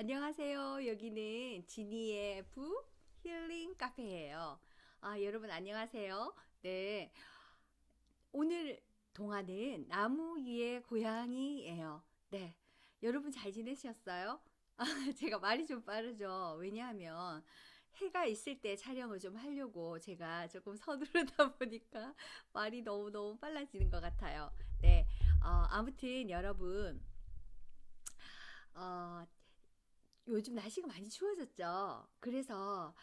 안녕하세요. 여기는 지니의 부 힐링 카페예요. 여러분 안녕하세요. 네, 오늘 동화는 나무 위의 고양이예요. 네, 여러분 잘 지내셨어요? 제가 말이 좀 빠르죠. 왜냐하면 해가 있을 때 촬영을 좀 하려고 제가 조금 서두르다 보니까 말이 너무너무 빨라지는 것 같아요. 네, 아무튼 여러분, 어, 요즘 날씨가 많이 추워졌죠. 그래서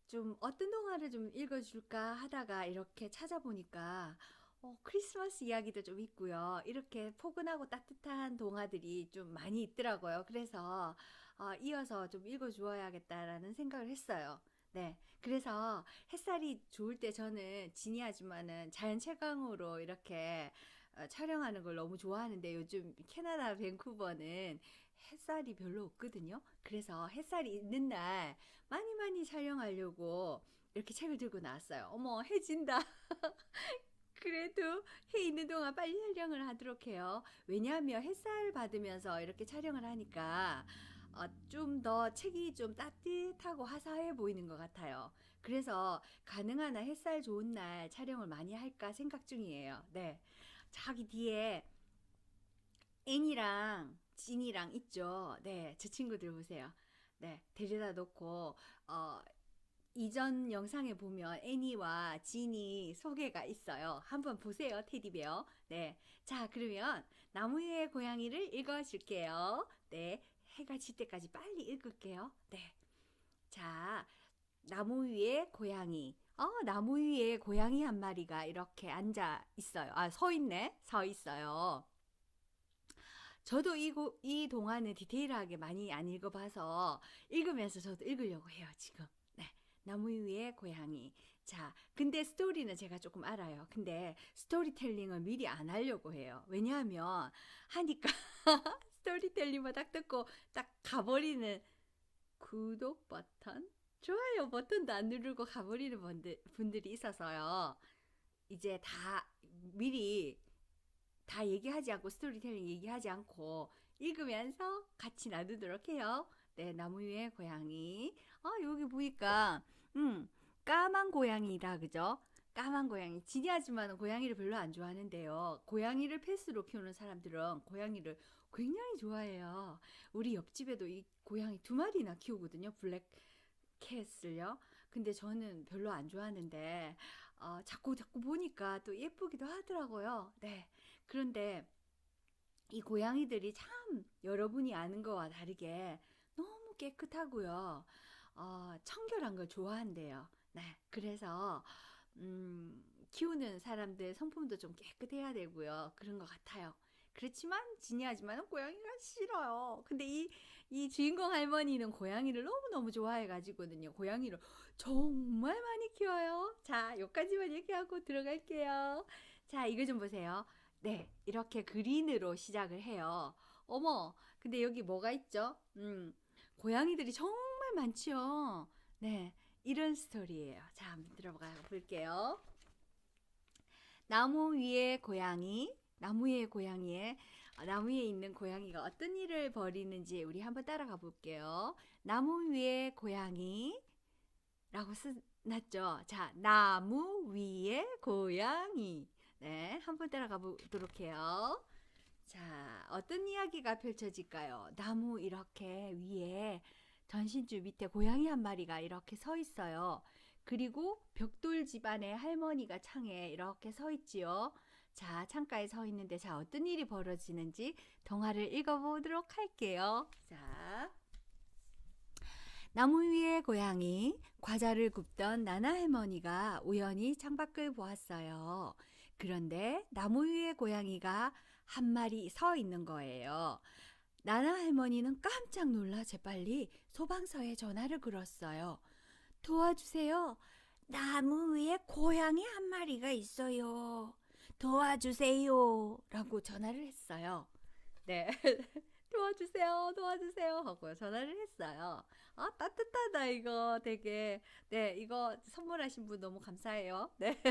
좀 어떤 동화를 좀 읽어줄까 하다가 이렇게 찾아보니까 크리스마스 이야기도 좀 있고요. 이렇게 포근하고 따뜻한 동화들이 좀 많이 있더라고요. 그래서 이어서 좀 읽어주어야겠다라는 생각을 했어요. 네. 그래서 햇살이 좋을 때 저는 지니 아줌마는 자연 채광으로 이렇게 촬영하는 걸 너무 좋아하는데 요즘 캐나다 밴쿠버는 햇살이 별로 없거든요. 그래서 햇살이 있는 날 많이 많이 촬영하려고 이렇게 책을 들고 나왔어요. 어머, 해 진다. 그래도 해 있는 동안 빨리 촬영을 하도록 해요. 왜냐하면 햇살 받으면서 이렇게 촬영을 하니까 좀 더 책이 좀 따뜻하고 화사해 보이는 것 같아요. 그래서 가능한 한 햇살 좋은 날 촬영을 많이 할까 생각 중이에요. 네. 저기 뒤에 애니랑 진이랑 있죠. 네, 제 친구들 보세요. 네, 데려다 놓고 어, 이전 영상에 보면 애니와 진이 소개가 있어요. 한번 보세요, 테디베어. 네, 자 그러면 나무 위의 고양이를 읽어줄게요. 네, 해가 질 때까지 빨리 읽을게요. 네, 자 나무 위에 고양이. 나무 위에 고양이 한 마리가 이렇게 앉아 있어요. 서 있네. 서 있어요. 저도 이 동화는 디테일하게 많이 안 읽어봐서 읽으면서 저도 읽으려고 해요, 지금. 네. 나무 위에 고양이. 자, 근데 스토리는 제가 조금 알아요. 근데 스토리텔링을 미리 안 하려고 해요. 왜냐하면 하니까 스토리텔링만 딱 듣고 딱 가버리는 구독 버튼? 좋아요 버튼도 안 누르고 가버리는 분들이 있어서요. 이제 다 미리 다 얘기하지 않고 스토리텔링 얘기하지 않고 읽으면서 같이 나누도록 해요. 네, 나무 위의 고양이. 여기 보니까 까만 고양이다. 그죠? 까만 고양이. 지니 아줌마는 고양이를 별로 안 좋아하는데요. 고양이를 패스로 키우는 사람들은 고양이를 굉장히 좋아해요. 우리 옆집에도 이 고양이 두 마리나 키우거든요. 블랙 캣을요. 근데 저는 별로 안 좋아하는데 자꾸 보니까 또 예쁘기도 하더라고요. 네. 그런데 이 고양이들이 참 여러분이 아는 거와 다르게 너무 깨끗하고요. 청결한 걸 좋아한대요. 네. 그래서 키우는 사람들 성품도 좀 깨끗해야 되고요. 그런 것 같아요. 그렇지만 진이하지만 고양이가 싫어요. 근데 이 주인공 할머니는 고양이를 너무너무 좋아해가지고는요. 고양이를 정말 많이 키워요. 자, 여기까지만 얘기하고 들어갈게요. 자, 이거 좀 보세요. 네, 이렇게 그린으로 시작을 해요. 어머, 근데 여기 뭐가 있죠? 고양이들이 정말 많지요. 네, 이런 스토리예요. 자, 한번 들어가 볼게요. 나무 위에 고양이, 나무 위에 고양이에 나무 위에 있는 고양이가 어떤 일을 벌이는지 우리 한번 따라가 볼게요. 나무 위에 고양이라고 놨죠. 자, 나무 위에 고양이. 네, 한번 따라가 보도록 해요. 자, 어떤 이야기가 펼쳐질까요? 나무 이렇게 위에 전신줄 밑에 고양이 한 마리가 이렇게 서 있어요. 그리고 벽돌 집안의 할머니가 창에 이렇게 서 있지요. 자, 창가에 서 있는데 자, 어떤 일이 벌어지는지 동화를 읽어보도록 할게요. 자, 나무 위에 고양이, 과자를 굽던 나나 할머니가 우연히 창밖을 보았어요. 그런데 나무 위에 고양이가 한 마리 서 있는 거예요. 나나 할머니는 깜짝 놀라 재빨리 소방서에 전화를 걸었어요. 도와주세요. 나무 위에 고양이 한 마리가 있어요. 도와주세요. 라고 전화를 했어요. 네. 도와주세요, 도와주세요 하고 전화를 했어요. 따뜻하다, 이거 되게. 네, 이거 선물하신 분 너무 감사해요. 네.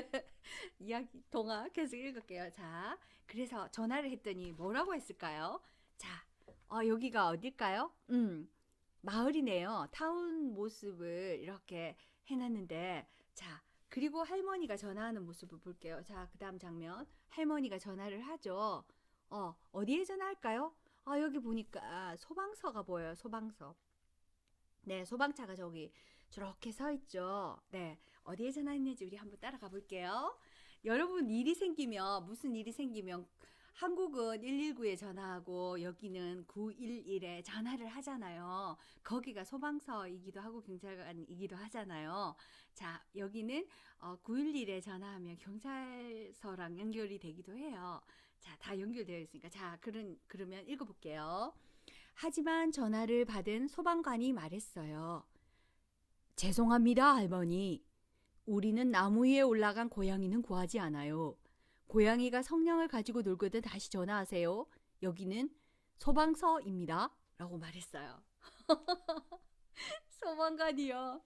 이야기, 동화 계속 읽을게요. 자, 그래서 전화를 했더니 뭐라고 했을까요? 자, 여기가 어딜까요? 마을이네요. 타운 모습을 이렇게 해놨는데, 자, 그리고 할머니가 전화하는 모습을 볼게요. 자, 그 다음 장면. 할머니가 전화를 하죠. 어디에 전화할까요? 여기 보니까 소방서가 보여요. 소방서. 네, 소방차가 저기 저렇게 서 있죠. 네, 어디에 전화했는지 우리 한번 따라가 볼게요. 여러분, 일이 생기면, 무슨 일이 생기면, 한국은 119에 전화하고 여기는 911에 전화를 하잖아요. 거기가 소방서이기도 하고 경찰관이기도 하잖아요. 자, 여기는 911에 전화하면 경찰서랑 연결이 되기도 해요. 자, 다 연결되어 있으니까. 자, 그러면 읽어볼게요. 하지만 전화를 받은 소방관이 말했어요. 죄송합니다, 할머니. 우리는 나무 위에 올라간 고양이는 구하지 않아요. 고양이가 성냥을 가지고 놀거든 다시 전화하세요. 여기는 소방서입니다. 라고 말했어요. 소방관이요.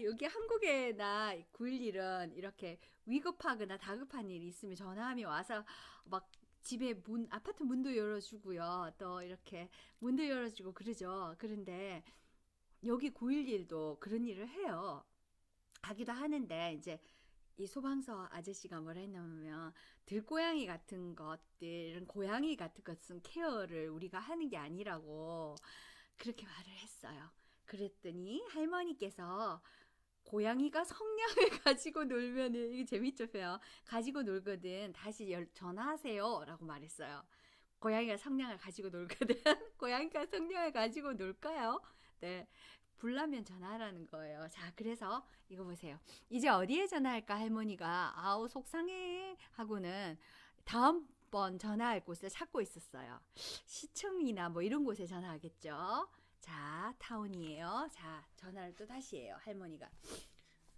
여기 한국에나 911은 이렇게 위급하거나 다급한 일이 있으면 전화하면 와서 막 집에 아파트 문도 열어주고요. 또 이렇게 문도 열어주고 그러죠. 그런데 여기 911도 그런 일을 해요. 하기도 하는데 이제 이 소방서 아저씨가 뭐라 했냐면 들고양이 같은 것들 이런 고양이 같은 것은 케어를 우리가 하는 게 아니라고 그렇게 말을 했어요. 그랬더니 할머니께서 고양이가 성냥을 가지고 놀면은 이게 재밌죠, 요 가지고 놀거든 다시 전화하세요 라고 말했어요. 고양이가 성냥을 가지고 놀거든 고양이가 성냥을 가지고 놀까요? 네, 불나면 전화하라는 거예요. 자, 그래서 이거 보세요. 이제 어디에 전화할까 할머니가 아우 속상해 하고는 다음번 전화할 곳을 찾고 있었어요. 시청이나 뭐 이런 곳에 전화하겠죠. 자, 타운이에요. 자, 전화를 또 다시 해요. 할머니가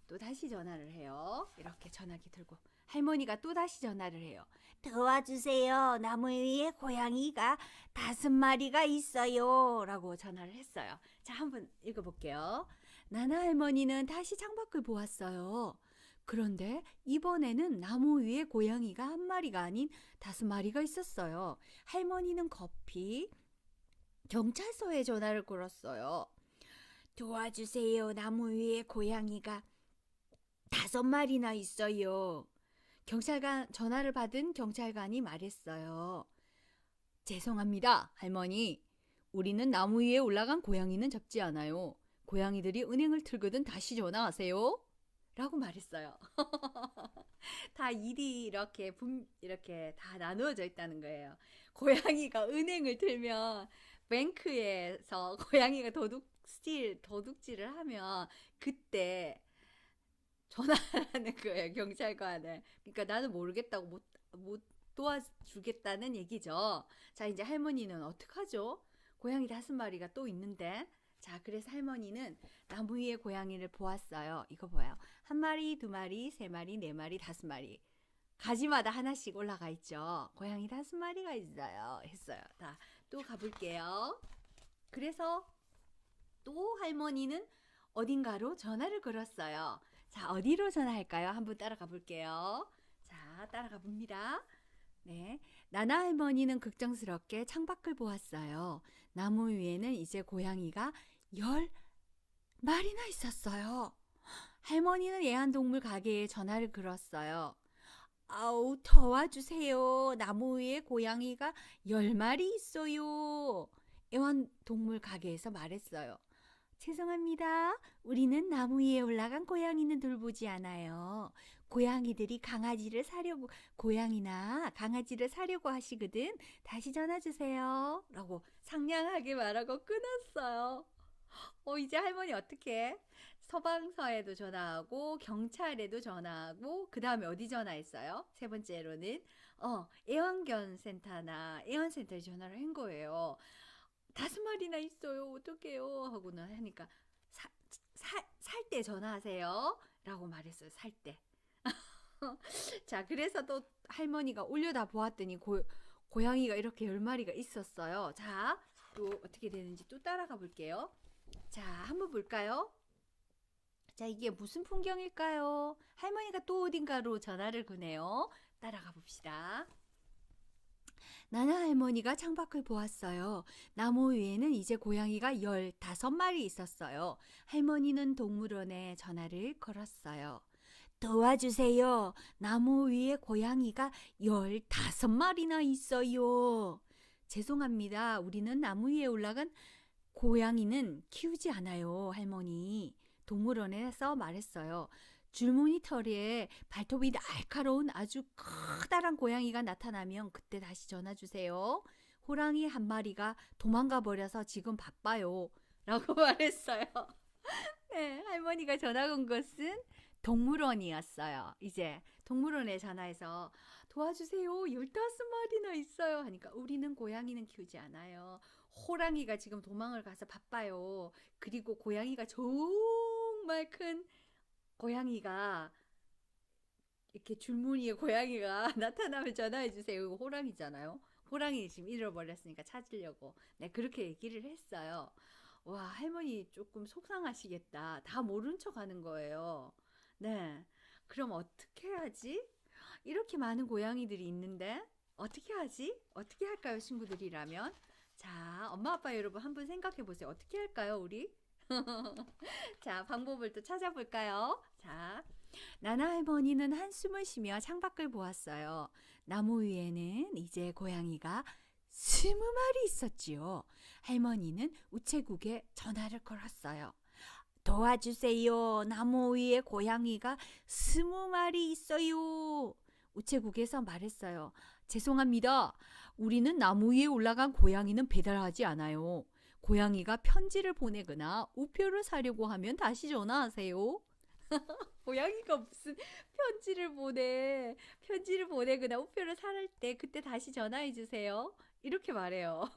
또 다시 전화를 해요. 이렇게 전화기 들고 할머니가 또 다시 전화를 해요. 도와주세요. 나무 위에 고양이가 5마리가 있어요. 라고 전화를 했어요. 자, 한번 읽어볼게요. 나나 할머니는 다시 창밖을 보았어요. 그런데 이번에는 나무 위에 고양이가 1마리가 아닌 5마리가 있었어요. 할머니는 급히 경찰서에 전화를 걸었어요. 도와주세요. 나무 위에 고양이가 5마리나 있어요. 경찰관 전화를 받은 경찰관이 말했어요. 죄송합니다, 할머니. 우리는 나무 위에 올라간 고양이는 잡지 않아요. 고양이들이 은행을 틀거든 다시 전화하세요. 라고 말했어요. 다 일이 이렇게 다 나누어져 있다는 거예요. 고양이가 은행을 틀면 뱅크에서 고양이가 도둑질을 하면 그때 전화하는 거예요, 경찰관을. 그러니까 나는 모르겠다고 못 도와주겠다는 얘기죠. 자, 이제 할머니는 어떡하죠? 고양이 5마리가 또 있는데. 자, 그래서 할머니는 나무 위에 고양이를 보았어요. 이거 봐요. 1마리, 2마리, 3마리, 4마리, 5마리. 가지마다 하나씩 올라가 있죠. 고양이 5마리가 있어요. 했어요. 자, 또 가볼게요. 그래서 또 할머니는 어딘가로 전화를 걸었어요. 자, 어디로 전화할까요? 한번 따라가 볼게요. 자, 따라가 봅니다. 네, 나나 할머니는 걱정스럽게 창밖을 보았어요. 나무 위에는 이제 고양이가 10마리나 있었어요. 할머니는 애완동물 가게에 전화를 걸었어요. 아우, 도와주세요. 나무 위에 고양이가 10마리 있어요. 애완동물 가게에서 말했어요. 죄송합니다. 우리는 나무 위에 올라간 고양이는 돌보지 않아요. 고양이나 강아지를 사려고 하시거든. 다시 전화 주세요. 라고 상냥하게 말하고 끊었어요. 이제 할머니 어떡해? 소방서에도 전화하고 경찰에도 전화하고 그 다음에 어디 전화했어요? 세 번째로는 애완센터에 전화를 한 거예요. 5마리나 있어요. 어떡해요? 하고는 하니까 살 때 전화하세요. 라고 말했어요. 살 때. 자, 그래서 또 할머니가 올려다 보았더니 고양이가 이렇게 10마리가 있었어요. 자, 또 어떻게 되는지 또 따라가 볼게요. 자, 한번 볼까요? 자, 이게 무슨 풍경일까요? 할머니가 또 어딘가로 전화를 거네요. 따라가 봅시다. 나나 할머니가 창밖을 보았어요. 나무 위에는 이제 고양이가 15마리 있었어요. 할머니는 동물원에 전화를 걸었어요. 도와주세요. 나무 위에 고양이가 15마리나 있어요. 죄송합니다. 우리는 나무 위에 올라간 고양이는 키우지 않아요, 할머니. 동물원에서 말했어요. 줄무늬 털에 발톱이 날카로운 아주 커다란 고양이가 나타나면 그때 다시 전화 주세요. 호랑이 한 마리가 도망가 버려서 지금 바빠요. 라고 말했어요. 네, 할머니가 전화 건 것은 동물원이었어요. 이제 동물원에 전화해서 도와주세요. 15마리나 있어요. 하니까 우리는 고양이는 키우지 않아요. 호랑이가 지금 도망을 가서 바빠요. 그리고 고양이가 정말 큰 고양이가 이렇게 줄무늬의 고양이가 나타나면 전화해 주세요. 이거 호랑이잖아요. 호랑이 지금 잃어버렸으니까 찾으려고. 네, 그렇게 얘기를 했어요. 와, 할머니 조금 속상하시겠다. 다 모른 척 하는 거예요. 네. 그럼 어떻게 하지? 이렇게 많은 고양이들이 있는데 어떻게 하지? 어떻게 할까요, 친구들이라면? 자, 엄마 아빠 여러분 한번 생각해 보세요. 어떻게 할까요, 우리? 자, 방법을 또 찾아볼까요? 자, 나나 할머니는 한숨을 쉬며 창밖을 보았어요. 나무 위에는 이제 고양이가 20마리 있었지요. 할머니는 우체국에 전화를 걸었어요. 도와주세요. 나무 위에 고양이가 20마리 있어요. 우체국에서 말했어요. 죄송합니다. 우리는 나무 위에 올라간 고양이는 배달하지 않아요. 고양이가 편지를 보내거나 우표를 사려고 하면 다시 전화하세요. 고양이가 무슨 편지를 보내거나 우표를 살 때 그때 다시 전화해 주세요. 이렇게 말해요.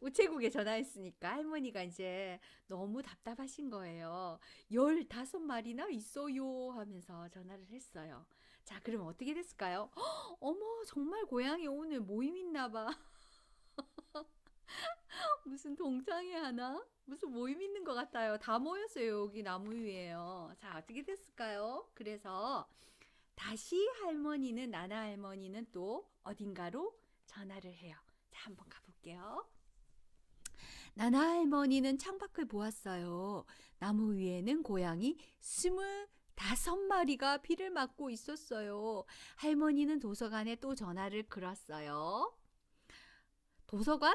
우체국에 전화했으니까 할머니가 이제 너무 답답하신 거예요. 15마리나 있어요 하면서 전화를 했어요. 자, 그럼 어떻게 됐을까요? 어머, 정말 고양이 오늘 모임 있나 봐. 무슨 동창회 하나? 무슨 모임 있는 것 같아요. 다 모였어요. 여기 나무 위에요. 자, 어떻게 됐을까요? 그래서 다시 나나 할머니는 또 어딘가로 전화를 해요. 자, 한번 가볼게요. 나나 할머니는 창밖을 보았어요. 나무 위에는 고양이 25마리가 비를 맞고 있었어요. 할머니는 도서관에 또 전화를 걸었어요. 도서관?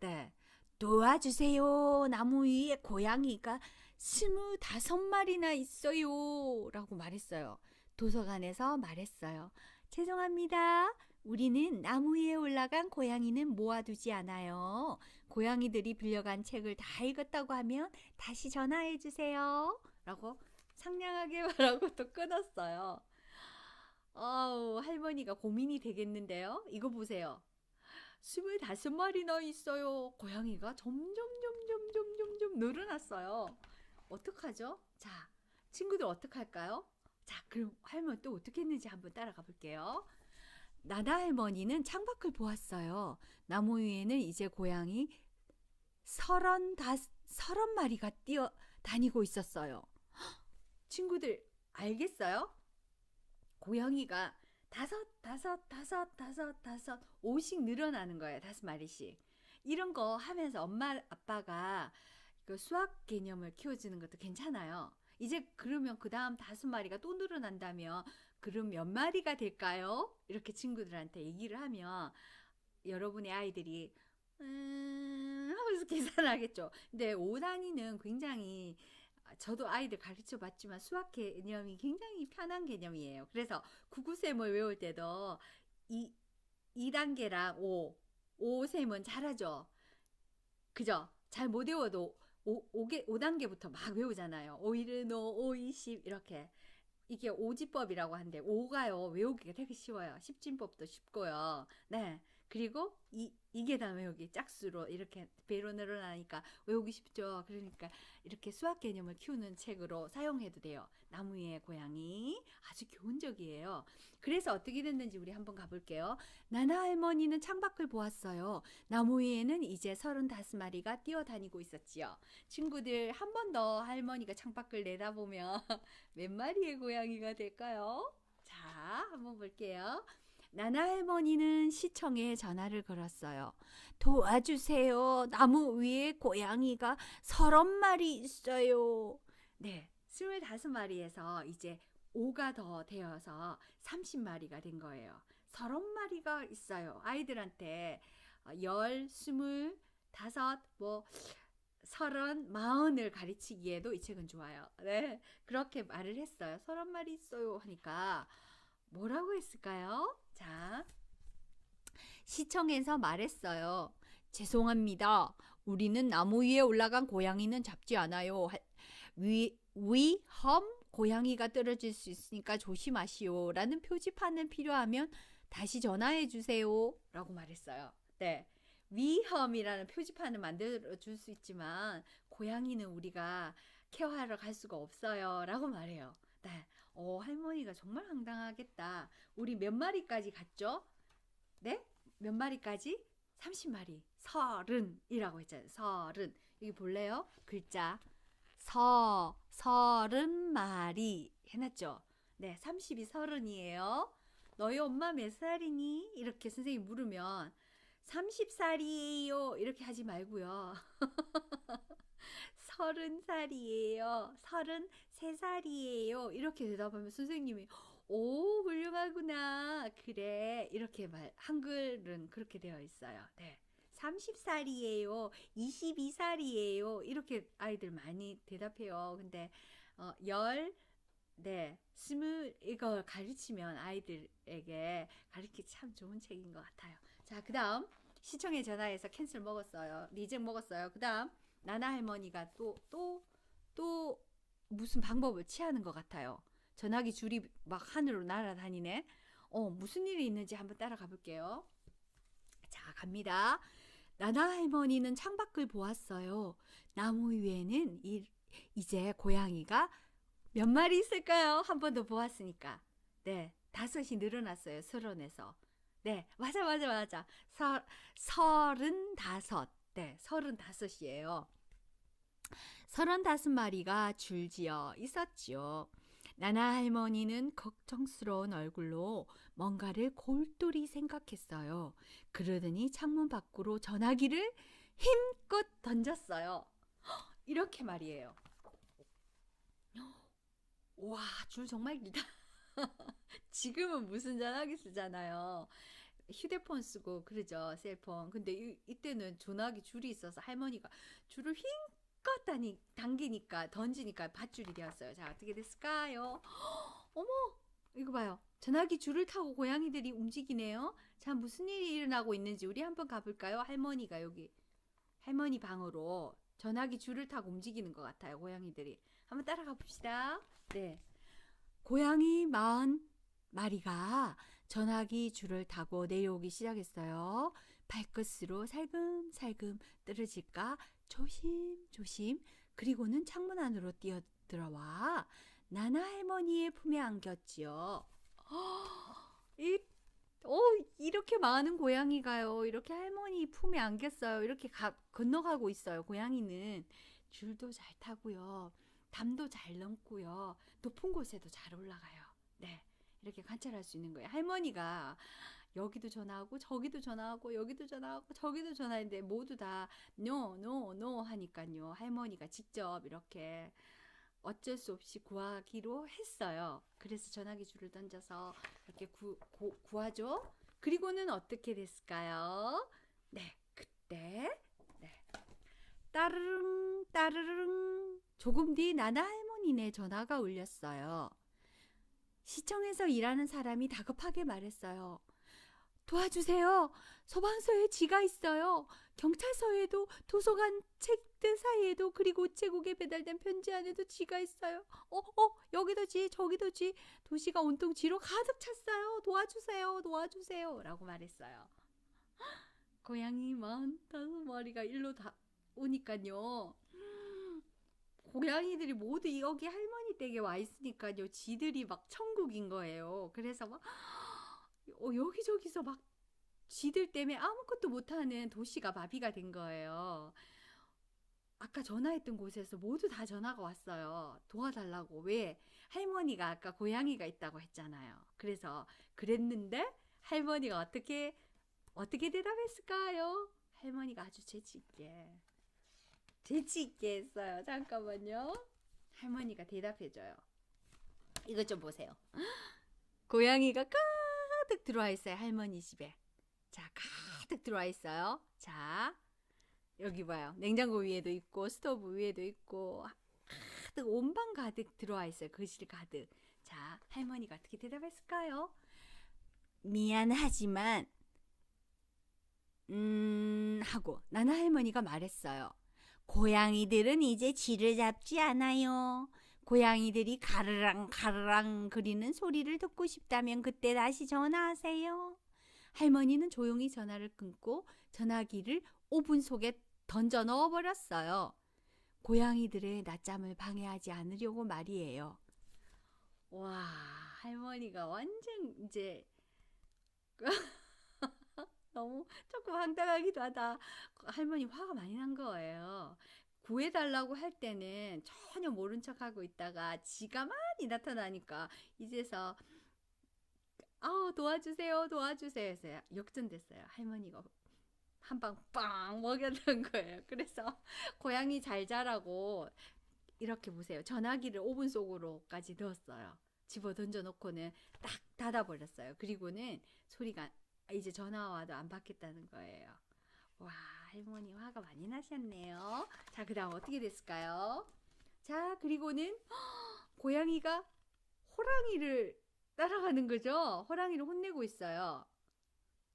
네. 도와주세요. 나무 위에 고양이가 25마리나 있어요. 라고 말했어요. 도서관에서 말했어요. 죄송합니다. 우리는 나무 위에 올라간 고양이는 모아두지 않아요. 고양이들이 빌려간 책을 다 읽었다고 하면 다시 전화해 주세요. 라고 상냥하게 말하고 또 끊었어요. 할머니가 고민이 되겠는데요. 이거 보세요. 25마리나 있어요. 고양이가 점점 늘어났어요. 어떡하죠? 자, 친구들 어떡할까요? 자, 그럼 할머니 또 어떻게 했는지 한번 따라가 볼게요. 나나 할머니는 창밖을 보았어요. 나무 위에는 이제 고양이 30마리가 뛰어 다니고 있었어요. 친구들 알겠어요? 고양이가 다섯, 5씩 늘어나는 거예요. 5마리씩. 이런 거 하면서 엄마, 아빠가 그 수학 개념을 키워주는 것도 괜찮아요. 이제 그러면 그 다음 5마리가 또 늘어난다면 그럼 몇 마리가 될까요? 이렇게 친구들한테 얘기를 하면 여러분의 아이들이 하면서 계산하겠죠. 근데 5단위는 굉장히 저도 아이들 가르쳐 봤지만 수학 개념이 굉장히 편한 개념이에요. 그래서 구구셈을 외울 때도 2단계랑 5셈은 잘하죠. 그죠? 잘 못 외워도 5단계부터 막 외우잖아요. 5일은 5, 5, 20 이렇게. 이게 오지법이라고 하는데 5가요. 외우기가 되게 쉬워요. 십진법도 쉽고요. 네. 그리고 이 계단 외우기 짝수로 이렇게 배로 늘어나니까 외우기 쉽죠. 그러니까 이렇게 수학 개념을 키우는 책으로 사용해도 돼요. 나무 위의 고양이 아주 교훈적이에요. 그래서 어떻게 됐는지 우리 한번 가볼게요. 나나 할머니는 창밖을 보았어요. 나무 위에는 이제 35마리가 뛰어다니고 있었지요. 친구들 한 번 더 할머니가 창밖을 내다보면 몇 마리의 고양이가 될까요? 자, 한번 볼게요. 나나 할머니는 시청에 전화를 걸었어요. 도와주세요. 나무 위에 고양이가 30마리 있어요. 네, 25마리에서 이제 5가 더 되어서 30마리가 된 거예요. 30마리가 있어요. 아이들한테 10, 25, 뭐 30, 40을 가르치기에도 이 책은 좋아요. 네, 그렇게 말을 했어요. 30마리 있어요 하니까 뭐라고 했을까요? 자, 시청에서 말했어요. 죄송합니다. 우리는 나무 위에 올라간 고양이는 잡지 않아요. 위험 고양이가 떨어질 수 있으니까 조심하시오. 라는 표지판은 필요하면 다시 전화해 주세요. 라고 말했어요. 네. 위험이라는 표지판을 만들어 줄 수 있지만 고양이는 우리가 케어하러 갈 수가 없어요. 라고 말해요. 네. 할머니가 정말 황당하겠다. 우리 몇 마리까지 갔죠? 네? 몇 마리까지? 30마리. 30이라고 했잖아요. 30. 여기 볼래요? 글자. 30마리 해놨죠? 네, 30이 30이에요. 너희 엄마 몇 살이니? 이렇게 선생님이 물으면 30살이에요. 이렇게 하지 말고요. 30살이에요. 33살이에요. 이렇게 대답하면 선생님이 오, 훌륭하구나. 그래. 이렇게 한글은 그렇게 되어 있어요. 네. 30살이에요. 22살이에요. 이렇게 아이들 많이 대답해요. 근데 네, 20 이거 가르치면 아이들에게 가르치기 참 좋은 책인 것 같아요. 자, 그다음 시청에 전화해서 캔슬 먹었어요. 리젝 먹었어요. 그다음 나나 할머니가 또 무슨 방법을 취하는 것 같아요. 전화기 줄이 막 하늘로 날아다니네. 무슨 일이 있는지 한번 따라가 볼게요. 자, 갑니다. 나나 할머니는 창밖을 보았어요. 나무 위에는 이제 고양이가 몇 마리 있을까요? 한 번 더 보았으니까. 네, 5이 늘어났어요. 30에서. 네, 맞아. 35. 네, 35이에요. 35마리가 줄지어 있었지요. 나나 할머니는 걱정스러운 얼굴로 뭔가를 골똘히 생각했어요. 그러더니 창문 밖으로 전화기를 힘껏 던졌어요. 이렇게 말이에요. 와, 줄 정말 길다. 지금은 무슨 전화기 쓰잖아요. 휴대폰 쓰고 그러죠. 셀폰. 근데 이때는 전화기 줄이 있어서 할머니가 줄을 힘껏 당기니까 던지니까 밧줄이 되었어요. 자, 어떻게 됐을까요? 어머, 이거 봐요. 전화기 줄을 타고 고양이들이 움직이네요. 자, 무슨 일이 일어나고 있는지 우리 한번 가볼까요? 할머니가 여기 할머니 방으로 전화기 줄을 타고 움직이는 것 같아요. 고양이들이. 한번 따라가 봅시다. 네. 고양이 40마리가 전화기 줄을 타고 내려오기 시작했어요. 발끝으로 살금살금 떨어질까 조심조심. 그리고는 창문 안으로 뛰어들어와 나나 할머니의 품에 안겼지요. 이렇게 많은 고양이가요. 이렇게 할머니 품에 안겼어요. 이렇게 건너가고 있어요. 고양이는 줄도 잘 타고요. 담도 잘 넘고요. 높은 곳에도 잘 올라가요. 네. 이렇게 관찰할 수 있는 거예요. 할머니가 여기도 전화하고 저기도 전화하고 여기도 전화하고 저기도 전화했는데 모두 다 no 하니까요. 할머니가 직접 이렇게 어쩔 수 없이 구하기로 했어요. 그래서 전화기 줄을 던져서 이렇게 구하죠. 그리고는 어떻게 됐을까요? 네, 그때 네. 따르릉 조금 뒤 나나 할머니네 전화가 울렸어요. 시청에서 일하는 사람이 다급하게 말했어요. 도와주세요. 소방서에 쥐가 있어요. 경찰서에도 도서관 책들 사이에도 그리고 우체국에 배달된 편지 안에도 쥐가 있어요. 여기도 쥐 저기도 쥐 도시가 온통 쥐로 가득 찼어요. 도와주세요 라고 말했어요. 고양이 45마리가 일로 다 오니까요. 고양이들이 모두 여기 할머니 댁에 와 있으니까요. 쥐들이 막 천국인 거예요. 그래서 막 여기저기서 막 쥐들 때문에 아무것도 못하는 도시가 마비가 된 거예요. 아까 전화했던 곳에서 모두 다 전화가 왔어요. 도와달라고. 왜? 할머니가 아까 고양이가 있다고 했잖아요. 그래서 그랬는데 할머니가 어떻게 대답했을까요? 할머니가 아주 재치 있게 했어요. 잠깐만요. 할머니가 대답해줘요. 이것 좀 보세요. 고양이가 가득 들어와 있어요. 할머니 집에. 자, 가득 들어와 있어요. 자, 여기 봐요. 냉장고 위에도 있고 스토브 위에도 있고 가득 온 방 가득 들어와 있어요. 거실 가득. 자, 할머니가 어떻게 대답했을까요? 미안하지만 하고 나나 할머니가 말했어요. 고양이들은 이제 쥐를 잡지 않아요. 고양이들이 가르랑 가르랑 거리는 소리를 듣고 싶다면 그때 다시 전화하세요. 할머니는 조용히 전화를 끊고 전화기를 오븐 속에 던져 넣어버렸어요. 고양이들의 낮잠을 방해하지 않으려고 말이에요. 와, 할머니가 완전 이제 너무 조금 황당하기도 하다. 할머니 화가 많이 난 거예요. 구해달라고 할 때는 전혀 모른 척하고 있다가 지가 많이 나타나니까 이제서 아우 도와주세요 도와주세요 해서 역전됐어요. 할머니가 한 방 빵 먹였던 거예요. 그래서 고양이 잘 자라고 이렇게 보세요. 전화기를 오븐 속으로까지 넣었어요. 집어 던져 놓고는 딱 닫아버렸어요. 그리고는 소리가 이제 전화 와도 안 받겠다는 거예요. 와, 할머니 화가 많이 나셨네요. 자, 그 다음 어떻게 됐을까요? 자, 그리고는 고양이가 호랑이를 따라가는 거죠. 호랑이를 혼내고 있어요.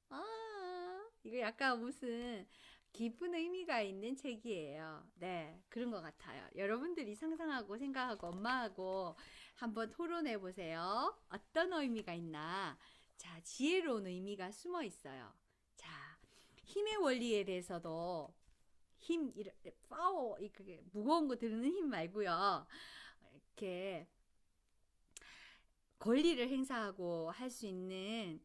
아, 이거 약간 무슨 깊은 의미가 있는 책이에요. 네, 그런 것 같아요. 여러분들이 상상하고 생각하고 엄마하고 한번 토론해 보세요. 어떤 의미가 있나? 자, 지혜로운 의미가 숨어 있어요. 자, 힘의 원리에 대해서도 파워, 이렇게 무거운 거 드는 힘 말고요. 이렇게 권리를 행사하고 할 수 있는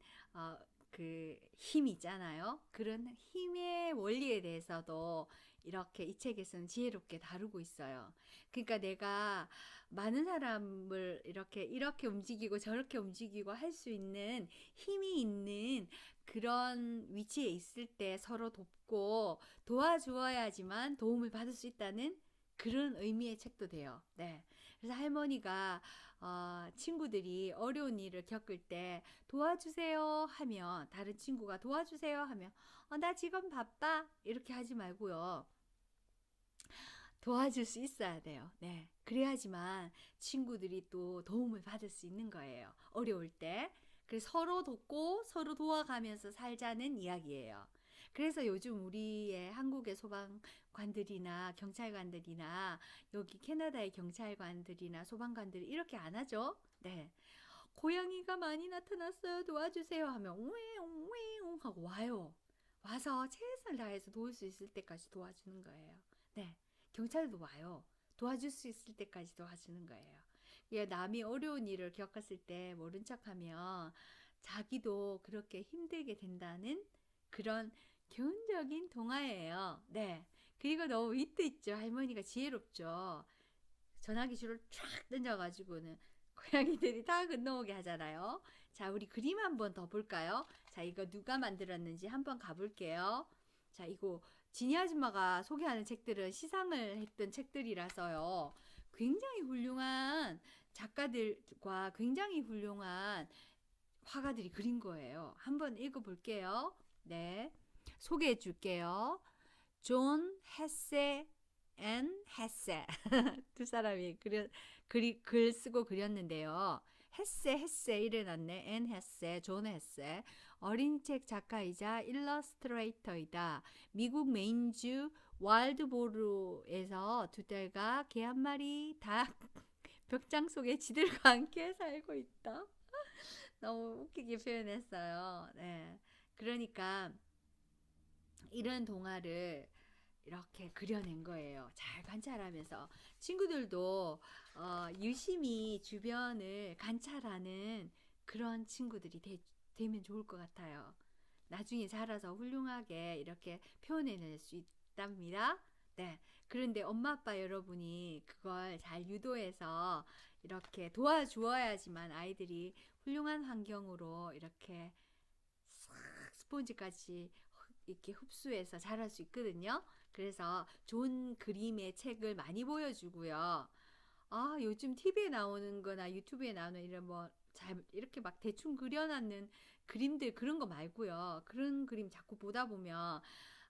그 힘 있잖아요. 그런 힘의 원리에 대해서도 이렇게 이 책에서는 지혜롭게 다루고 있어요. 그러니까 내가 많은 사람을 이렇게 움직이고 저렇게 움직이고 할 수 있는 힘이 있는 그런 위치에 있을 때 서로 돕고 도와주어야지만 도움을 받을 수 있다는 그런 의미의 책도 돼요. 네. 그래서 할머니가 친구들이 어려운 일을 겪을 때 도와주세요 하면 다른 친구가 도와주세요 하면 나 지금 바빠 이렇게 하지 말고요. 도와줄 수 있어야 돼요. 네. 그래야지만 친구들이 또 도움을 받을 수 있는 거예요. 어려울 때. 그래서 서로 돕고 서로 도와가면서 살자는 이야기예요. 그래서 요즘 우리의 한국의 소방관들이나 경찰관들이나 여기 캐나다의 경찰관들이나 소방관들이 이렇게 안 하죠? 네. 고양이가 많이 나타났어요. 도와주세요 하면 웅웅웅 하고 와요. 와서 최선을 다해서 도울 수 있을 때까지 도와주는 거예요. 네. 경찰도 와요. 도와줄 수 있을 때까지 도와주는 거예요. 남이 어려운 일을 겪었을 때 모른 척하면 자기도 그렇게 힘들게 된다는 그런 교훈적인 동화예요. 네. 그리고 너무 위트 있죠. 할머니가 지혜롭죠. 전화기 줄을 쫙 던져가지고는 고양이들이 다 건너오게 하잖아요. 자, 우리 그림 한번 더 볼까요? 자, 이거 누가 만들었는지 한번 가볼게요. 자, 이거 지니 아줌마가 소개하는 책들은 시상을 했던 책들이라서요. 굉장히 훌륭한 작가들과 굉장히 훌륭한 화가들이 그린 거예요. 한번 읽어볼게요. 네. 소개해 줄게요. 존 헤세 앤 헤세 두 사람이 글 쓰고 그렸는데요. 헤세 이래놨네. 앤 헤세, 존 헤세. 어린 책 작가이자 일러스트레이터이다. 미국 메인주 와일드보르에서 두 딸과 개 한 마리 닭 벽장 속에 지들과 함께 살고 있다. 너무 웃기게 표현했어요. 네. 그러니까 이런 동화를 이렇게 그려낸 거예요. 잘 관찰하면서 친구들도 유심히 주변을 관찰하는 그런 친구들이 되면 좋을 것 같아요. 나중에 자라서 훌륭하게 이렇게 표현해낼 수 있답니다. 네. 그런데 엄마 아빠 여러분이 그걸 잘 유도해서 이렇게 도와주어야지만 아이들이 훌륭한 환경으로 이렇게 스폰지까지 이렇게 흡수해서 자랄 수 있거든요. 그래서 좋은 그림의 책을 많이 보여주고요. 아, 요즘 TV에 나오는 거나 유튜브에 나오는 이런 뭐 잘 이렇게 막 대충 그려놨는 그림들 그런 거 말고요. 그런 그림 자꾸 보다 보면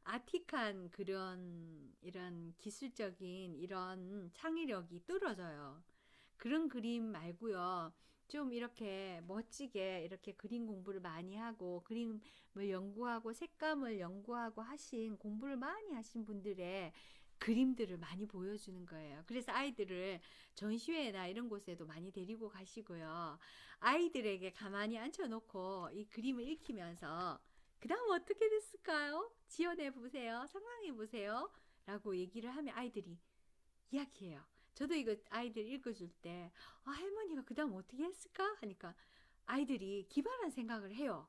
아틱한 그런 이런 기술적인 이런 창의력이 떨어져요. 그런 그림 말고요. 좀 이렇게 멋지게 이렇게 그림 공부를 많이 하고 그림을 연구하고 색감을 연구하고 하신 공부를 많이 하신 분들의 그림들을 많이 보여주는 거예요. 그래서 아이들을 전시회나 이런 곳에도 많이 데리고 가시고요. 아이들에게 가만히 앉혀놓고 이 그림을 읽히면서 그 다음 어떻게 됐을까요? 지어내 보세요. 상상해 보세요. 라고 얘기를 하면 아이들이 이야기해요. 저도 이거 아이들 읽어줄 때 할머니가 그 다음 어떻게 했을까? 하니까 아이들이 기발한 생각을 해요.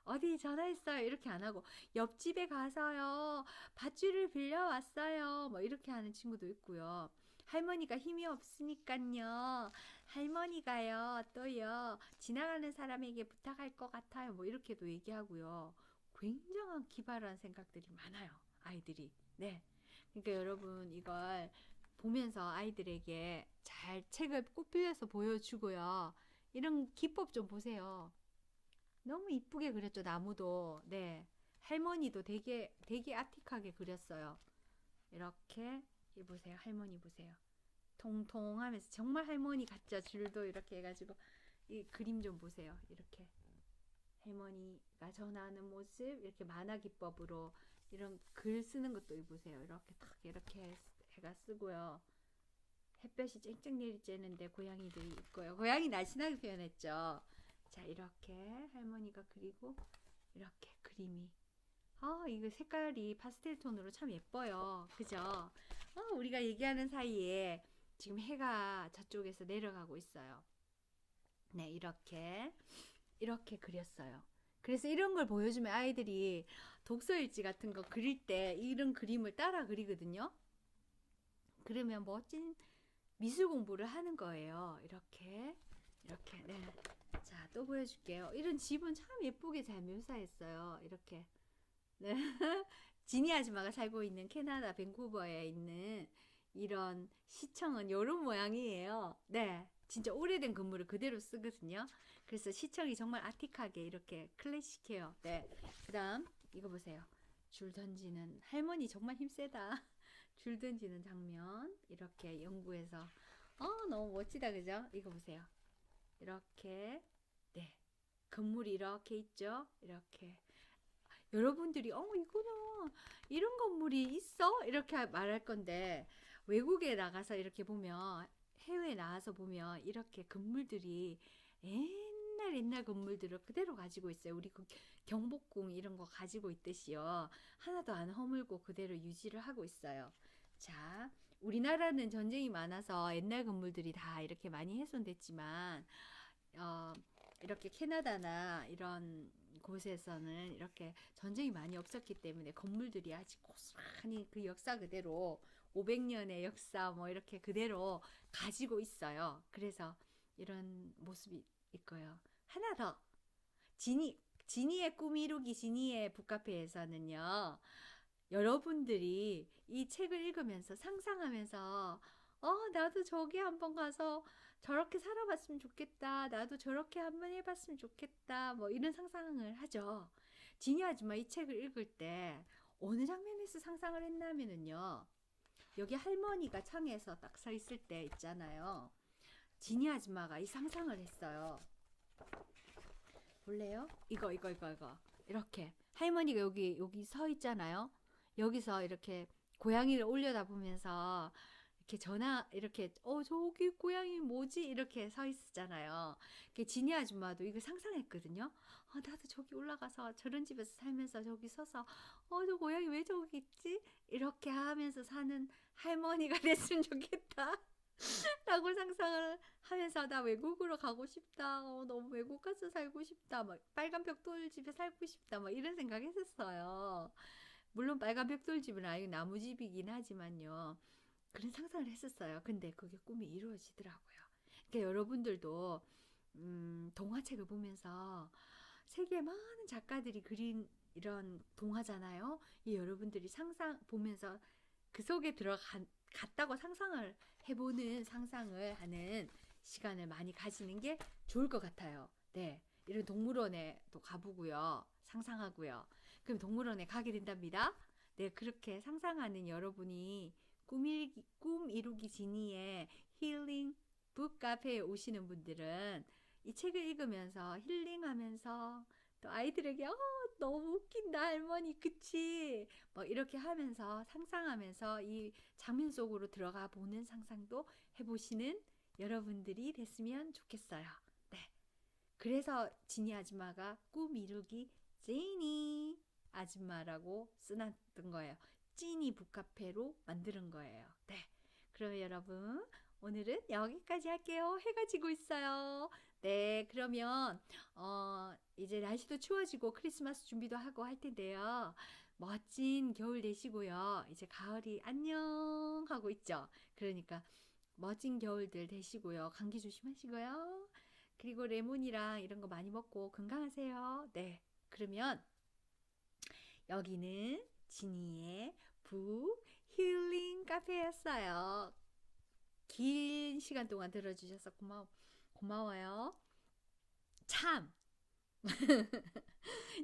어디 전화했어요? 이렇게 안 하고 옆집에 가서요. 밧줄을 빌려왔어요. 뭐 이렇게 하는 친구도 있고요. 할머니가 힘이 없으니까요. 할머니가요. 또요. 지나가는 사람에게 부탁할 것 같아요. 뭐 이렇게도 얘기하고요. 굉장한 기발한 생각들이 많아요. 아이들이. 네. 그러니까 여러분 이걸 보면서 아이들에게 잘 책을 꼭 빌려서 보여주고요. 이런 기법 좀 보세요. 너무 이쁘게 그렸죠, 나무도. 네. 할머니도 되게 아틱하게 그렸어요. 이렇게, 이 보세요. 할머니 보세요. 통통하면서 정말 할머니 같죠? 줄도 이렇게 해가지고. 이 그림 좀 보세요. 이렇게. 할머니가 전하는 모습, 이렇게 만화 기법으로 이런 글 쓰는 것도 보세요. 이렇게 탁, 이렇게 해가 쓰고요. 햇볕이 쨍쨍 내리쬐는데 고양이들이 있고요. 고양이 날씬하게 표현했죠. 자, 이렇게 할머니가 그리고 이렇게 그림이 이거 색깔이 파스텔 톤으로 참 예뻐요. 그죠? 우리가 얘기하는 사이에 지금 해가 저쪽에서 내려가고 있어요. 네, 이렇게 그렸어요. 그래서 이런 걸 보여주면 아이들이 독서일지 같은 거 그릴 때 이런 그림을 따라 그리거든요. 그러면 멋진 미술 공부를 하는 거예요. 이렇게 네. 자, 또 보여줄게요. 이런 집은 참 예쁘게 잘 묘사했어요. 이렇게. 네. 지니 아줌마가 살고 있는 캐나다 밴쿠버에 있는 이런 시청은 이런 모양이에요. 네. 진짜 오래된 건물을 그대로 쓰거든요. 그래서 시청이 정말 아틱하게 이렇게 클래식해요. 네. 그 다음, 이거 보세요. 줄 던지는, 할머니 정말 힘세다. 줄 던지는 장면. 이렇게 연구해서. 너무 멋지다. 그죠? 이거 보세요. 이렇게. 네. 건물이 이렇게 있죠? 이렇게. 여러분들이 이거는 이런 건물이 있어? 이렇게 말할 건데 외국에 나가서 이렇게 보면 해외에 나와서 보면 이렇게 건물들이 옛날 건물들을 그대로 가지고 있어요. 우리 그 경복궁 이런 거 가지고 있듯이요. 하나도 안 허물고 그대로 유지를 하고 있어요. 자, 우리나라는 전쟁이 많아서 옛날 건물들이 다 이렇게 많이 훼손됐지만 어, 이렇게 캐나다나 이런 곳에서는 이렇게 전쟁이 많이 없었기 때문에 건물들이 아직 고스란히 그 역사 그대로 500년의 역사 뭐 이렇게 그대로 가지고 있어요. 그래서 이런 모습이 있고요. 하나 더. 지니의 꿈 이루기 지니의 북카페에서는요. 여러분들이 이 책을 읽으면서 상상하면서 나도 저기 한번 가서 저렇게 살아봤으면 좋겠다. 나도 저렇게 한번 해봤으면 좋겠다. 뭐 이런 상상을 하죠. 지니 아줌마 이 책을 읽을 때 어느 장면에서 상상을 했냐면은요. 여기 할머니가 창에서 딱 서 있을 때 있잖아요. 지니 아줌마가 이 상상을 했어요. 볼래요? 이거. 이렇게 할머니가 여기 서 있잖아요. 여기서 이렇게 고양이를 올려다보면서 이렇게 저기 고양이 뭐지? 이렇게 서 있었잖아요. 지니 아줌마도 이거 상상했거든요. 나도 저기 올라가서 저런 집에서 살면서 저기 서서 저 고양이 왜 저기 있지? 이렇게 하면서 사는 할머니가 됐으면 좋겠다. 라고 상상을 하면서 나 외국으로 가고 싶다. 너무 외국 가서 살고 싶다. 막 빨간 벽돌 집에 살고 싶다. 막 이런 생각 했었어요. 물론 빨간 벽돌 집은 아니고 나무집이긴 하지만요. 그런 상상을 했었어요. 근데 그게 꿈이 이루어지더라고요. 그러니까 여러분들도 동화책을 보면서 세계의 많은 작가들이 그린 이런 동화잖아요. 이 여러분들이 상상 보면서 그 속에 들어갔다고 상상을 해보는 상상을 하는 시간을 많이 가지는 게 좋을 것 같아요. 네. 이런 동물원에 또 가보고요. 상상하고요. 그럼 동물원에 가게 된답니다. 네. 그렇게 상상하는 여러분이 꿈 이루기 지니의 힐링 북 카페에 오시는 분들은 이 책을 읽으면서 힐링하면서 또 아이들에게 너무 웃긴다 할머니 그치 뭐 이렇게 하면서 상상하면서 이 장면 속으로 들어가 보는 상상도 해보시는 여러분들이 됐으면 좋겠어요. 네. 그래서 지니 아줌마가 꿈 이루기 제니 아줌마라고 써놨던 거예요. 찐이 북카페로 만드는 거예요. 네. 그러면 여러분 오늘은 여기까지 할게요. 해가 지고 있어요. 네, 그러면 이제 날씨도 추워지고 크리스마스 준비도 하고 할 텐데요. 멋진 겨울 되시고요. 이제 가을이 안녕 하고 있죠. 그러니까 멋진 겨울들 되시고요. 감기 조심하시고요. 그리고 레몬이랑 이런 거 많이 먹고 건강하세요. 네, 그러면 여기는 지니의 북 힐링 카페였어요. 긴 시간 동안 들어주셔서 고마워요. 참!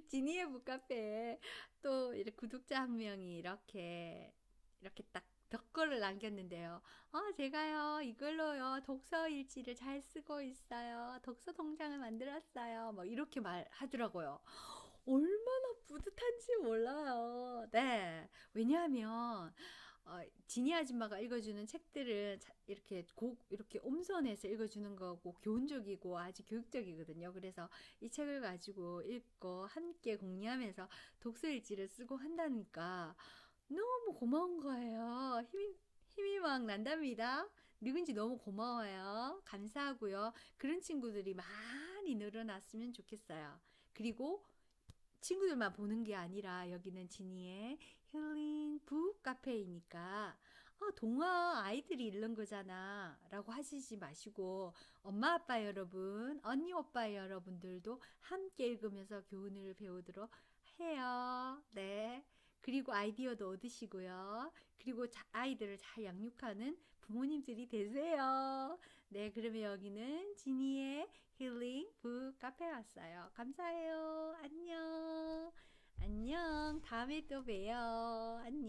지니의 북카페에 또 이렇게 구독자 한 명이 이렇게 딱 댓글을 남겼는데요. 제가요, 이걸로요, 독서 일지를 잘 쓰고 있어요. 독서 통장을 만들었어요. 뭐, 이렇게 말하더라고요. 얼마나 뿌듯한지 몰라요. 네. 왜냐하면, 지니 아줌마가 읽어주는 책들은 이렇게 엄선해서 읽어주는 거고 교훈적이고 아주 교육적이거든요. 그래서 이 책을 가지고 읽고 함께 공유하면서 독서일지를 쓰고 한다니까 너무 고마운 거예요. 힘이 막 난답니다. 누군지 너무 고마워요. 감사하고요. 그런 친구들이 많이 늘어났으면 좋겠어요. 그리고 친구들만 보는 게 아니라 여기는 지니의 힐링 북 카페이니까 동화 아이들이 읽는 거잖아 라고 하시지 마시고 엄마 아빠 여러분 언니 오빠 여러분들도 함께 읽으면서 교훈을 배우도록 해요. 네. 그리고 아이디어도 얻으시고요. 그리고 아이들을 잘 양육하는 부모님들이 되세요. 네, 그러면 여기는 지니의 힐링 북 카페 왔어요. 감사해요. 안녕. 안녕. 다음에 또 봬요. 안녕.